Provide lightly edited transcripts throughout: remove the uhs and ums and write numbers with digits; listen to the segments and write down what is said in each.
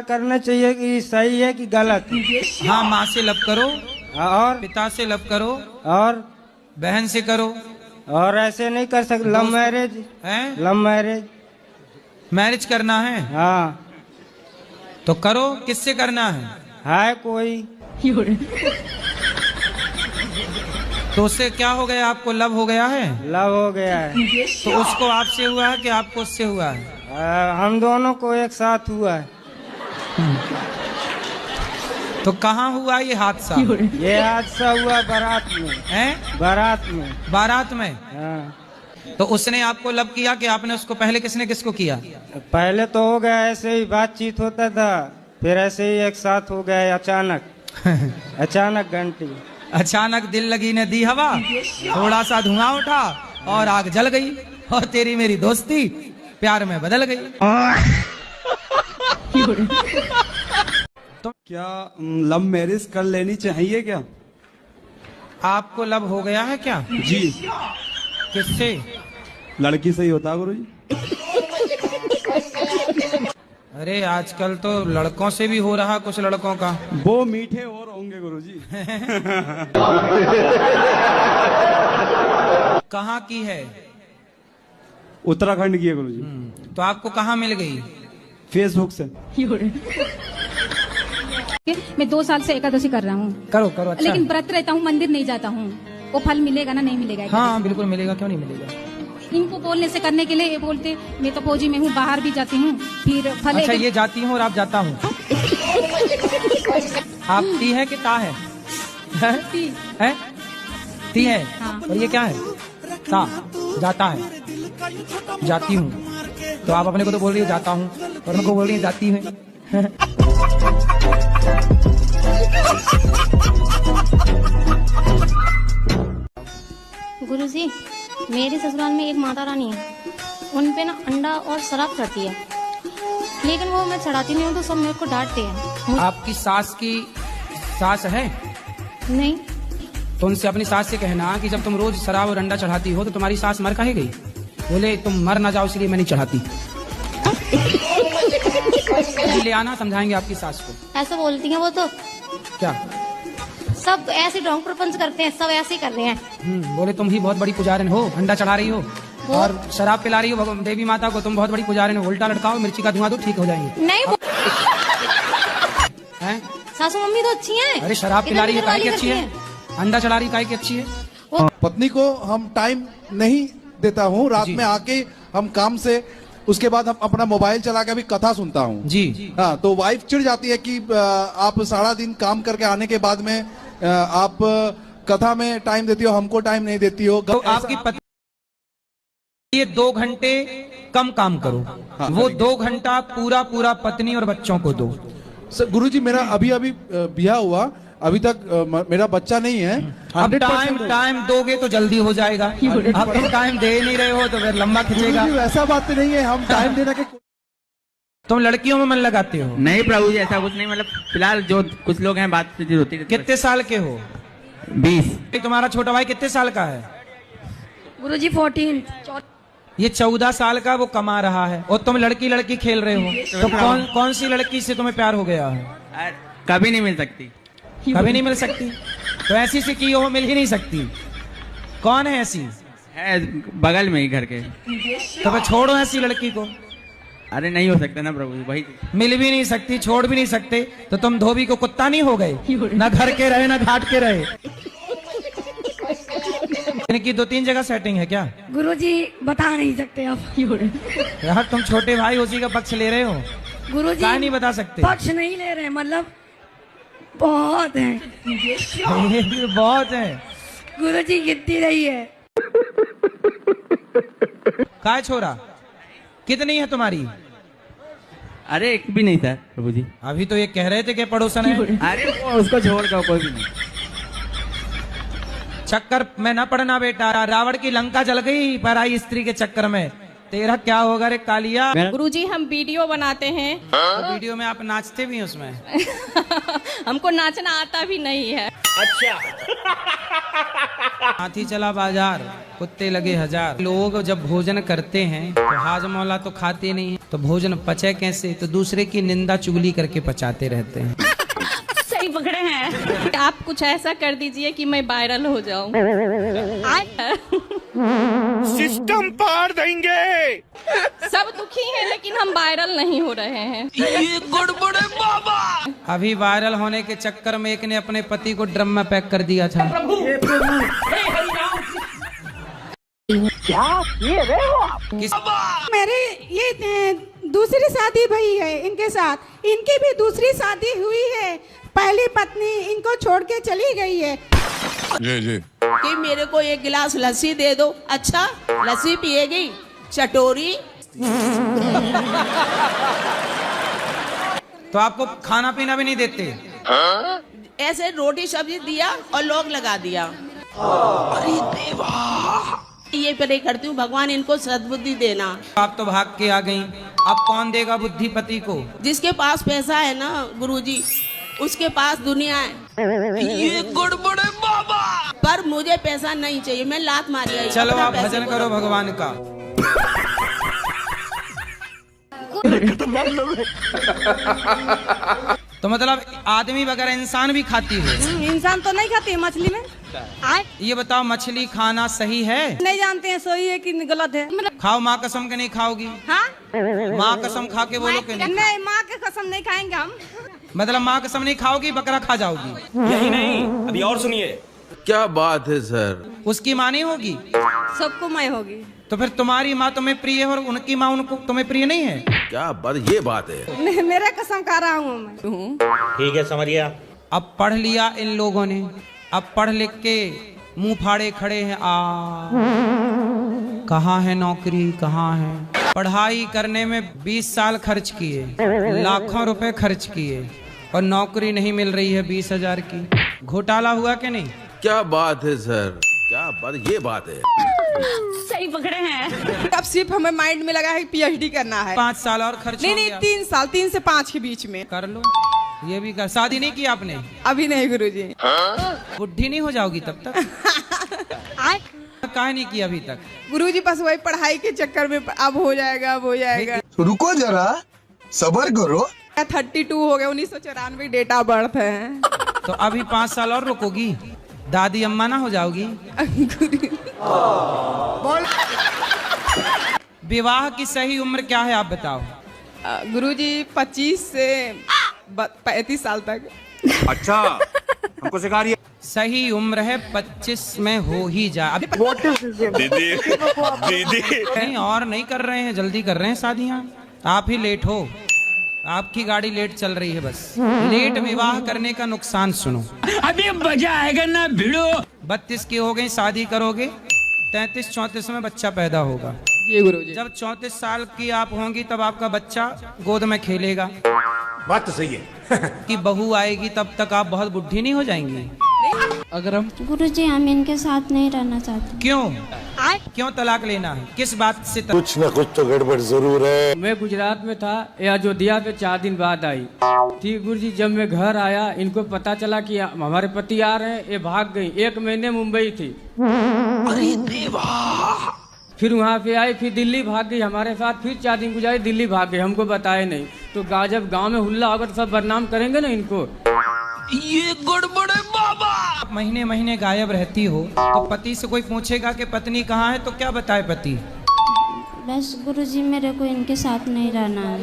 करना चाहिए कि सही है कि गलत है? हाँ, माँ से लव करो, और पिता से लव करो, और बहन से करो। और ऐसे नहीं कर सकते? लव मैरिज है? लव मैरिज मैरिज करना है हाँ तो करो। किससे करना है कोई? तो उससे क्या हो गया? आपको लव हो गया है? लव हो गया है। तो उसको आपसे हुआ है कि आपको उससे हुआ है? हम दोनों को एक साथ हुआ है। तो कहाँ हुआ ये हादसा? ये हादसा हुआ बारात में। है? बारात में। बारात में? हाँ। तो उसने आपको लव किया कि आपने उसको? पहले किसने किसको किया? पहले तो हो गया ऐसे ही बातचीत होता था, फिर ऐसे ही एक साथ हो गया अचानक। अचानक घंटी। अचानक दिल लगी ने दी हवा, थोड़ा सा धुआं उठा और आग जल गई, और तेरी मेरी दोस्ती प्यार में बदल गई। तो क्या लव मैरिज कर लेनी चाहिए क्या? आपको लव हो गया है क्या? जी। किससे? लड़की से ही होता है गुरुजी। अरे आजकल तो लड़कों से भी हो रहा, कुछ लड़कों का। वो मीठे और होंगे गुरुजी। कहाँ की है? उत्तराखंड की है गुरुजी। तो आपको कहाँ मिल गई? फेसबुक से। मैं 2 साल से एकादशी कर रहा हूँ। करो करो, अच्छा। लेकिन व्रत रहता हूँ, मंदिर नहीं जाता हूँ। वो फल मिलेगा ना? नहीं मिलेगा? हाँ बिल्कुल मिलेगा, क्यों नहीं मिलेगा। इनको बोलने से करने के लिए ये बोलते मैं तो फौजी में हूँ, बाहर भी जाती हूँ, फिर फल। अच्छा, ये जाती हूँ और आप जाता हूँ। आप ती है कि ता है? ती है? ती है। हाँ। और ये क्या है? ता। जाता है, जाती हूँ। तो आप अपने को तो बोल रही हो जाता हूँ, और उनको बोल रही है जाती है। गुरुजी, मेरे ससुराल में एक माता रानी है, उन पे ना अंडा और शराब चढ़ती है, लेकिन वो मैं चढ़ाती नहीं हूँ तो सब मेरे को डांटते हैं। आपकी सास की सास है? नहीं। तो उनसे, अपनी सास से कहना कि जब तुम रोज शराब और अंडा चढ़ाती हो तो तुम्हारी सास मर काहे गई? बोले तुम मर ना जाओ इसलिए मैं नहीं चढ़ाती। ले आना, समझाएंगे आपकी सास को। ऐसे बोलती हैं वो तो। क्या? सब ऐसे ढोंग प्रपंच करते हैं, सब ऐसे ही कर रहे हैं। बोले तुम ही बहुत बड़ी पुजारिन हो, अंडा चढ़ा रही हो और शराब पिला रही हो देवी माता को, तुम बहुत बड़ी पुजारिन हो। उल्टा लटकाओ, मिर्ची का धुआं दो, ठीक हो जाएंगे। नहीं हैं? सासू मम्मी तो अच्छी हैं। अरे शराब पिला रही है काहे की अच्छी है? अंडा चढ़ा रही काहे की अच्छी है? पत्नी को हम टाइम नहीं देता हूँ, रात में आके हम काम से, उसके बाद हम अपना मोबाइल चला के अभी कथा सुनता हूँ जी। हाँ, तो वाइफ चिढ़ जाती है कि आप सारा दिन काम करके आने के बाद में आप कथा में टाइम देती हो, हमको टाइम नहीं देती हो। तो आपकी पत्नी, ये 2 घंटे कम काम करो। हाँ, वो 2 घंटा पूरा पूरा पत्नी और बच्चों को दो। सर गुरुजी, मेरा अभी ब्याह हुआ, अभी तक मेरा बच्चा नहीं है। अब टाइम दोगे तो जल्दी हो जाएगा। अब तुम टाइम दे नहीं रहे हो तो फिर लंबा खिंचेगा। वैसा बात नहीं है, हम टाइम देने के। तुम लड़कियों में मन लगाते हो? नहीं प्रभु जी, ऐसा कुछ नहीं। मतलब फिलहाल जो कुछ लोग हैं बात होती है। कितने साल के हो? 20। तुम्हारा छोटा भाई कितने साल का है? गुरुजी 14। ये 14 साल का वो कमा रहा है, और तुम लड़की लड़की खेल रहे हो। तो कौन सी लड़की से तुम्हें प्यार हो गया है? कभी नहीं मिल सकती। कभी नहीं मिल सकती? तो ऐसी से की हो, मिल ही नहीं सकती। कौन है ऐसी? है बगल में ही घर के। तो फिर छोड़ो ऐसी लड़की को। अरे नहीं हो सकता ना प्रभु जी, वही। मिल भी नहीं सकती, छोड़ भी नहीं सकते, तो तुम धोबी को कुत्ता नहीं हो गए? ना घर के रहे ना घाट के रहे। इनकी 2-3 जगह सेटिंग है क्या? गुरुजी बता नहीं सकते आप। यार तुम छोटे भाई उसी का पक्ष ले रहे हो। गुरुजी क्या नहीं बता सकते? पक्ष नहीं ले रहे, मतलब बहुत है। बहुत है। गुरुजी गिनती रही है। काय छोरा, कितनी है तुम्हारी? अरे एक भी नहीं था प्रभु जी। अभी तो ये कह रहे थे कि पड़ोसन है। अरे वो उसको छोड़ कर कोई भी नहीं। चक्कर में न पड़ना बेटा, रावण की लंका जल गई पराई स्त्री के चक्कर में। तेरा क्या होगा रे कालिया? गुरुजी हम वीडियो बनाते हैं। तो वीडियो में आप नाचते भी हैं उसमें? हमको नाचना आता भी नहीं है। अच्छा। हाथी चला बाजार, कुत्ते लगे हजार। लोग जब भोजन करते हैं तो हाजमौला तो खाते नहीं है, तो भोजन पचे कैसे? तो दूसरे की निंदा चुगली करके पचाते रहते हैं। सही पकड़े हैं आप। कुछ ऐसा कर दीजिए कि मैं वायरल हो जाऊं। सिस्टम पार देंगे। सब दुखी हैं लेकिन हम वायरल नहीं हो रहे हैं। ये गड़बड़ है बाबा। अभी वायरल होने के चक्कर में एक ने अपने पति को ड्रम में पैक कर दिया था। मेरे ये दूसरी शादी भई है इनके साथ, इनकी भी दूसरी शादी हुई है। पहली पत्नी इनको छोड़ के चली गई है। जी कि मेरे को एक गिलास लस्सी दे दो। अच्छा लस्सी पिएगी चटोरी? तो आपको खाना पीना भी नहीं देते? ऐसे रोटी सब्जी दिया और लोग लगा दिया। अरे देवा, ये प्रे करती हूँ भगवान इनको सद्बुद्धि देना। आप तो भाग के आ गई, अब कौन देगा बुद्धि पति को? जिसके पास पैसा है ना गुरुजी, उसके पास दुनिया है। ये गड़बड़ है बाबा। पर मुझे पैसा नहीं चाहिए, मैं लात मारी आई। चलो अपना आप पैसे भजन को करो दो। भगवान का। तो मतलब आदमी वगैरह इंसान भी खाती हो? इंसान तो नहीं खाती है मछली में। ये बताओ मछली खाना सही है? नहीं जानते हैं सही है कि गलत है। खाओ माँ कसम के नहीं खाओगी? हाँ? माँ कसम खा के बोलो कि नहीं? नहीं, माँ के कसम नहीं खाएंगे हम। मतलब माँ कसम नहीं खाओगी, बकरा खा जाओगी? यही नहीं, अभी और सुनिए। क्या बात है सर। उसकी माँ नहीं होगी? सबको मैं होगी। तो फिर तुम्हारी माँ तुम्हें प्रिय है और उनकी माँ उनको तुम्हें प्रिय नहीं है? क्या बात, ये बात है। मेरा कसम खा रहा हूँ मैं। ठीक है समझिए। अब पढ़ लिया इन लोगों ने, अब पढ़ लिख के मुंह फाड़े खड़े हैं। कहाँ है नौकरी, कहाँ है? पढ़ाई करने में 20 साल खर्च किए, लाखों रुपए खर्च किए और नौकरी नहीं मिल रही है 20,000 की। घोटाला हुआ कि नहीं? क्या बात है सर, क्या बात, ये बात है। सही पकड़े हैं। अब सिर्फ हमें माइंड में लगा है PhD करना है। 5 साल और खर्च हो गया। 3 साल, 3 से 5 के बीच में कर लो। ये भी कर। शादी नहीं की आपने? अभी नहीं गुरुजी। बुढ़ी नहीं हो जाओगी तब तक? काहे नहीं की अभी तक? गुरुजी बस वही पढ़ाई के चक्कर में अब हो जाएगा, अब हो जाएगा। रुको जरा, सबर करो। 32 हो गया, 1994 डेट ऑफ बर्थ है। तो अभी 5 साल और रुकोगी? दादी अम्मा ना हो जाओगी? विवाह की सही उम्र क्या है आप बताओ? गुरुजी 25 से 35 साल तक। अच्छा, हमको सिखा रही है। सही उम्र है 25 में हो ही जा। अभी दीदी नहीं और नहीं कर रहे हैं, जल्दी कर रहे हैं शादियां। आप ही लेट हो, आपकी गाड़ी लेट चल रही है। बस लेट विवाह करने का नुकसान सुनो। अभी मजा आएगा ना भिड़ो। 32 की हो गई, शादी करोगे, 33-34 में बच्चा पैदा होगा। ये गुरुजी। जब 34 साल की आप होंगी तब आपका बच्चा गोद में खेलेगा। बात तो सही है। कि बहू आएगी तब तक आप बहुत बुढ़ी नहीं हो जाएंगी? अगर हम गुरुजी हम इनके साथ नहीं रहना चाहते। क्यों? क्यों तलाक लेना है? किस बात से कुछ न कुछ तो गड़बड़ जरूर है। मैं गुजरात में था, ये अयोध्या पे 4 दिन बाद आई थी गुरुजी। जब मैं घर आया, इनको पता चला कि हमारे पति आ रहे हैं, ये भाग गई। 1 महीने मुंबई थी। अरे देवा। फिर वहाँ पे आई, फिर दिल्ली भाग गई हमारे साथ। फिर 4 दिन गुजारी, दिल्ली भाग गई, हमको बताए नहीं। तो जब गांव में हुल्ला होगा तो सब बदनाम करेंगे ना इनको। ये गड़बड़ है बाबा। आप महीने महीने गायब रहती हो तो पति से कोई पूछेगा कि पत्नी कहाँ है तो क्या बताए पति? बस गुरुजी मेरे को इनके साथ नहीं रहना है।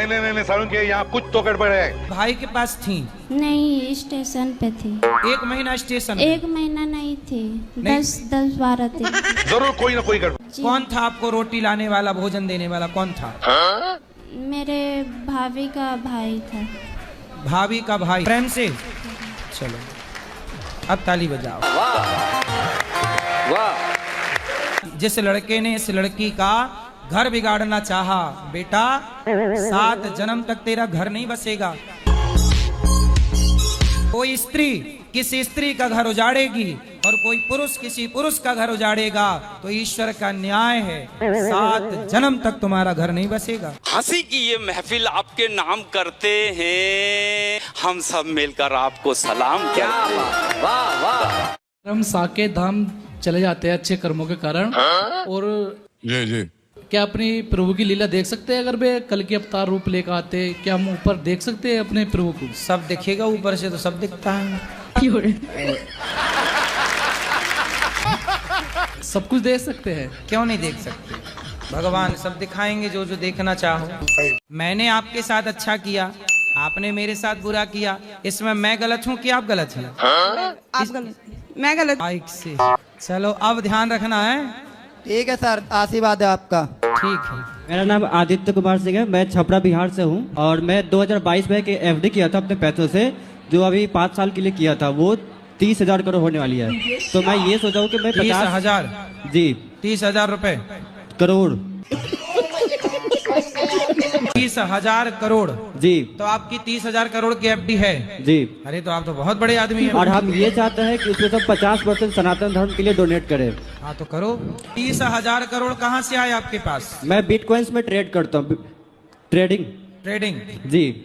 नहीं सारुण के यहाँ कुछ तो गड़बड़ है। भाई के पास थी? नहीं, स्टेशन पे थी। 1 महीना स्टेशन? 1 महीना नहीं थी, 10-12 थे। जरूर कोई ना कोई गड़बड़। कौन था आपको रोटी लाने वाला, भोजन देने वाला कौन था? मेरे भाभी का भाई था। भाभी का भाई। प्रेम से? चलो अब ताली बजाओ। जिस लड़के ने इस लड़की का घर बिगाड़ना चाहा, बेटा 7 जन्म तक तेरा घर नहीं बसेगा। कोई स्त्री किसी स्त्री का घर उजाड़ेगी और कोई पुरुष किसी पुरुष का घर उजाड़ेगा तो ईश्वर का न्याय है, 7 जन्म तक तुम्हारा घर नहीं बसेगा। हंसी की ये महफिल आपके नाम करते हैं, हम सब मिलकर आपको सलाम करते हैं। वाह वाह। हम साके धाम चले जाते हैं अच्छे कर्मों के कारण। और जी जी क्या अपनी प्रभु की लीला देख सकते हैं? अगर वे कल के अवतार रूप लेकर आते, क्या हम ऊपर देख सकते हैं अपने प्रभु को? सब दिखेगा ऊपर से, तो सब दिखता है। सब कुछ देख सकते हैं, क्यों नहीं देख सकते? भगवान सब दिखाएंगे जो जो देखना चाहो। मैंने आपके साथ अच्छा किया, आपने मेरे साथ बुरा किया, इसमें मैं गलत हूँ कि आप गलत हैं? आप गलत, मैं गलत। बाइक से चलो, अब ध्यान रखना है। ठीक है सर, आशीर्वाद है आपका। ठीक है। मेरा नाम आदित्य कुमार सिंह है, मैं छपरा बिहार से हूँ और मैं 2022 में एक FD किया था अपने पैसों से, जो अभी 5 साल के लिए किया था, वो 30,000 करोड़ होने वाली है। तो मैं ये सोचा हूँ कि मैं 30,000 जी 30,000 रुपए करोड़ 30,000 करोड़ जी। तो आपकी 30,000 करोड़ की FD है जी। अरे तो आप तो बहुत बड़े आदमी हैं। और हम ये चाहते हैं कि उसमें सब 50% सनातन धर्म के लिए डोनेट करें। हाँ तो करो। 30,000 करोड़ कहाँ से आए आपके पास? मैं बिटकॉइंस में ट्रेड करता हूँ, ट्रेडिंग जी।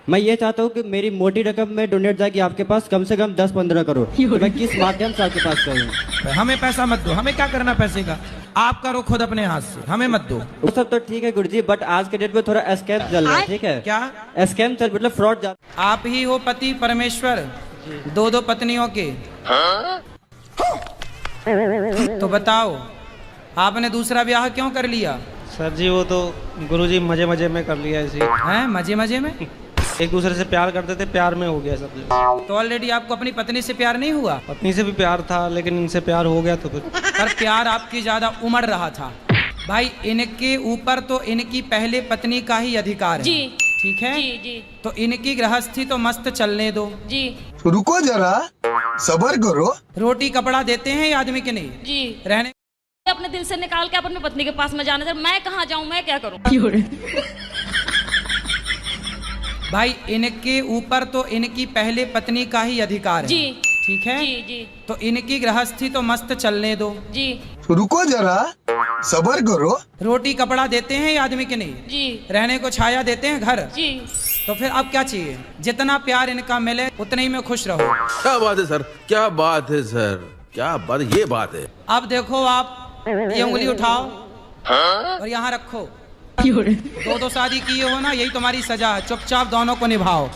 मैं ये चाहता हूँ कि मेरी मोटी रकम में डोनेट जाएगी आपके पास, कम से कम 10-15 करोड़। तो मैं किस माध्यम से आपके पास करूँ? हमें पैसा मत दो, हमें क्या करना पैसे का, आप करो खुद अपने हाथ से, हमें मत दो। वो सब तो ठीक है गुरुजी, बट आज के डेट में थोड़ा स्कैम चल रहा है। ठीक है, क्या स्कैम चल, मतलब फ्रॉड। आप ही हो पति परमेश्वर, 2 पत्नियों के। तो बताओ आपने दूसरा ब्याह क्यों कर लिया? सर जी वो तो गुरुजी मजे मजे में कर लिया ऐसे। हैं मजे मजे में? एक दूसरे से प्यार करते थे, प्यार में हो गया सब। तो ऑलरेडी आपको अपनी पत्नी से प्यार नहीं हुआ? पत्नी से भी प्यार था, लेकिन इनसे प्यार हो गया तो फिर। पर प्यार आपकी ज्यादा उमड़ रहा था। भाई इनके ऊपर तो इनकी पहले पत्नी का ही अधिकार है जी। ठीक है जी, जी। तो इनकी गृहस्थी तो मस्त चलने दो जी। रुको जरा, सब्र करो। रोटी कपड़ा देते हैं ये आदमी के नहीं जी, रहने अपने दिल से निकाल के अपनी पत्नी के पास में जाने दे। मैं कहाँ जाऊँ, मैं क्या करूँ? भाई इनके ऊपर तो इनकी पहले पत्नी का ही अधिकार है जी। ठीक है जी, जी। तो इनकी गृहस्थी तो मस्त चलने दो जी। रुको जरा, सब्र करो। रोटी कपड़ा देते हैं ये आदमी के नहीं जी, रहने को छाया देते हैं घर जी। तो फिर अब क्या चाहिए? जितना प्यार इनका मिले उतने ही में खुश रहो। क्या बात है सर, क्या बात है सर, क्या बात, ये बात है। अब देखो आप ये उंगली उठाओ और यहाँ रखो। 2 शादी किए हो ना, यही तुम्हारी सजा है। चुपचाप दोनों को निभाओ।